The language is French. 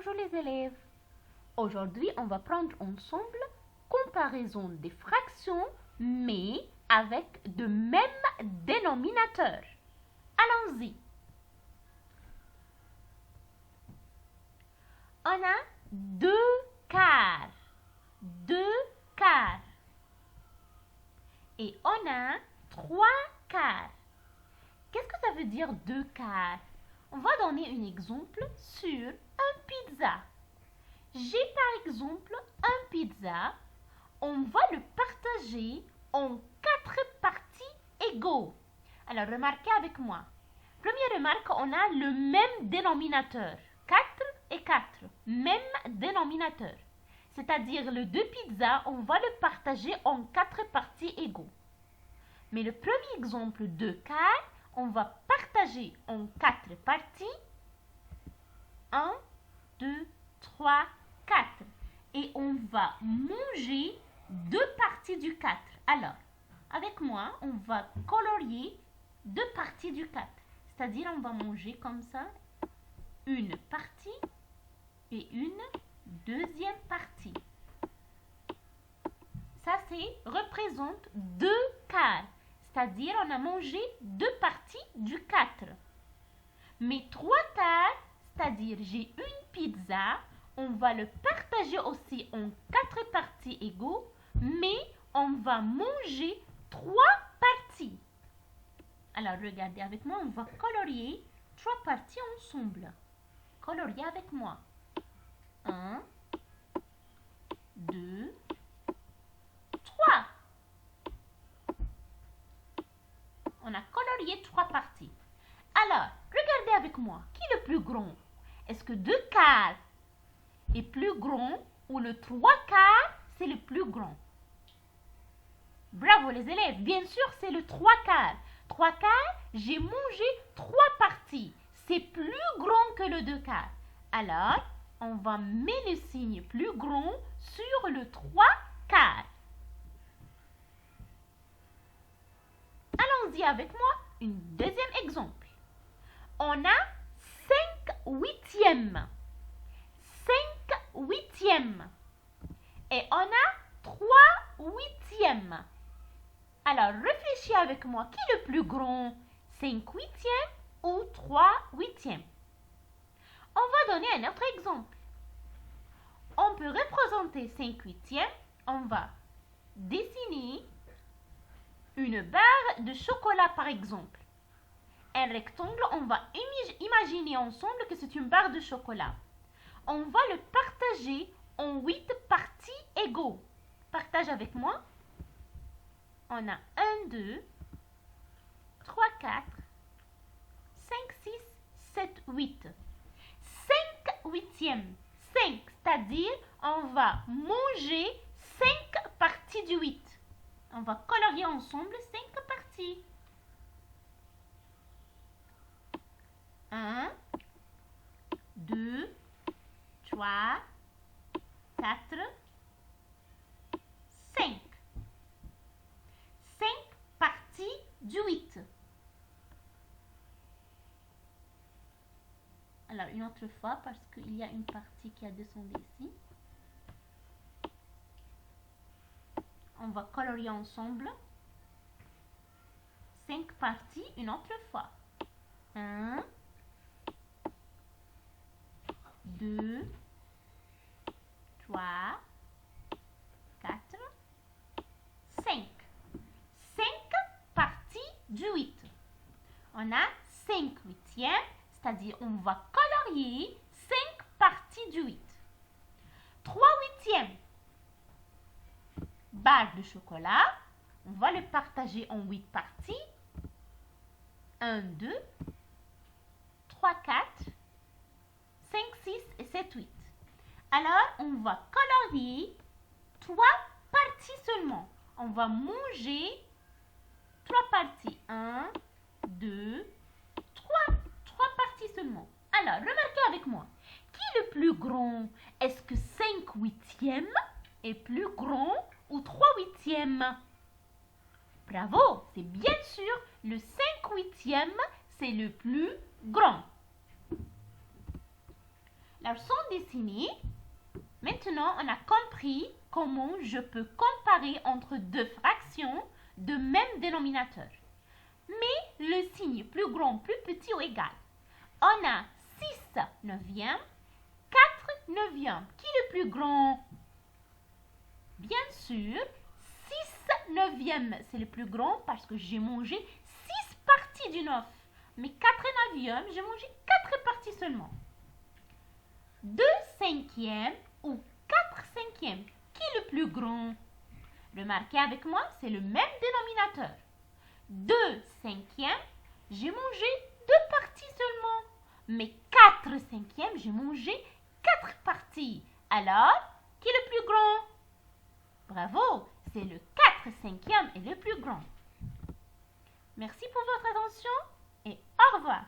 Bonjour les élèves. Aujourd'hui, on va prendre ensemble comparaison des fractions, mais avec de même dénominateur. Allons-y. On a 2 quarts. 2 quarts. Et on a 3 quarts. Qu'est-ce que ça veut dire 2 quarts? On va donner un exemple sur un pizza. J'ai par exemple un pizza. On va le partager en 4 parties égaux. Alors, remarquez avec moi. Première remarque, on a le même dénominateur. 4 et 4. Même dénominateur. C'est-à-dire, les 2 pizzas, on va le partager en 4 parties égaux. Mais le premier exemple, 2 quarts, on va partager en 4 parties. 1, 2, 3, 4. Et on va manger 2 parties du 4. Alors, avec moi, on va colorier 2 parties du 4. C'est-à-dire, on va manger comme ça une partie et une deuxième partie. Ça, représente 2 quarts. C'est-à-dire, on a mangé 2 parties du 4. Mais 3 quarts, c'est-à-dire, j'ai une pizza, on va le partager aussi en 4 parties égaux, mais on va manger 3 parties. Alors, regardez avec moi, on va colorier 3 parties ensemble. Colorier avec moi. 1, 2, 3. On a colorié 3 parties. Alors, regardez avec moi. Qui est le plus grand? Est-ce que 2 quarts est plus grand ou le 3 quarts, c'est le plus grand? Bravo les élèves. Bien sûr, c'est le 3 quarts. 3 quarts, j'ai mangé 3 parties. C'est plus grand que le 2 quarts. Alors, on va mettre le signe plus grand sur le 3 quarts. Allons-y avec moi, un deuxième exemple. On a 5 huitièmes. 5 huitièmes. Et on a 3 huitièmes. Alors, réfléchis avec moi. Qui est le plus grand? 5 huitièmes ou 3 huitièmes? On va donner un autre exemple. On peut représenter 5 huitièmes. On va dessiner une barre de chocolat, par exemple. Un rectangle, on va imaginer ensemble que c'est une barre de chocolat. On va le partager en 8 parties égaux. Partage avec moi. On a 1, 2, 3, 4, 5, 6, 7, 8. 5 huitièmes. 5, c'est-à-dire on va manger 5 parties du 8. On va colorier ensemble 5 parties. 1, 2, 3, 4, 5. 5 parties du 8. Alors, une autre fois, parce qu'il y a une partie qui a descendu ici. On va colorier ensemble 5 parties une autre fois. 1, 2, 3, 4, 5. 5 parties du 8. On a 5 huitièmes, c'est-à-dire on va colorier 5 parties du 8. 3 huitièmes. Barre de chocolat, on va le partager en 8 parties. 1, 2, 3, 4, 5, 6 et 7, 8. Alors, on va colorier 3 parties seulement. On va manger 3 parties. 1, 2, 3. 3 parties seulement. Alors, remarquez avec moi. Qui est le plus grand? Est-ce que 5 huitièmes est plus grand ou 3 huitièmes? Bravo, c'est bien sûr le 5 huitièmes, c'est le plus grand. La leçon dessinée. Maintenant, on a compris comment je peux comparer entre deux fractions de même dénominateur. Mais le signe plus grand, plus petit ou égal. On a 6 neuvièmes, 4 neuvièmes. Qui est le plus grand? Bien sûr, 6 neuvièmes, c'est le plus grand parce que j'ai mangé 6 parties du 9. Mais 4 neuvièmes, j'ai mangé 4 parties seulement. 2 cinquièmes ou 4 cinquièmes. Qui est le plus grand? Remarquez avec moi, c'est le même dénominateur. 2 cinquièmes, j'ai mangé 2 parties seulement. Mais 4 cinquièmes, j'ai mangé 4 parties. Alors, qui est le plus grand? Bravo, c'est le 4 cinquièmes est le plus grand. Merci pour votre attention et au revoir.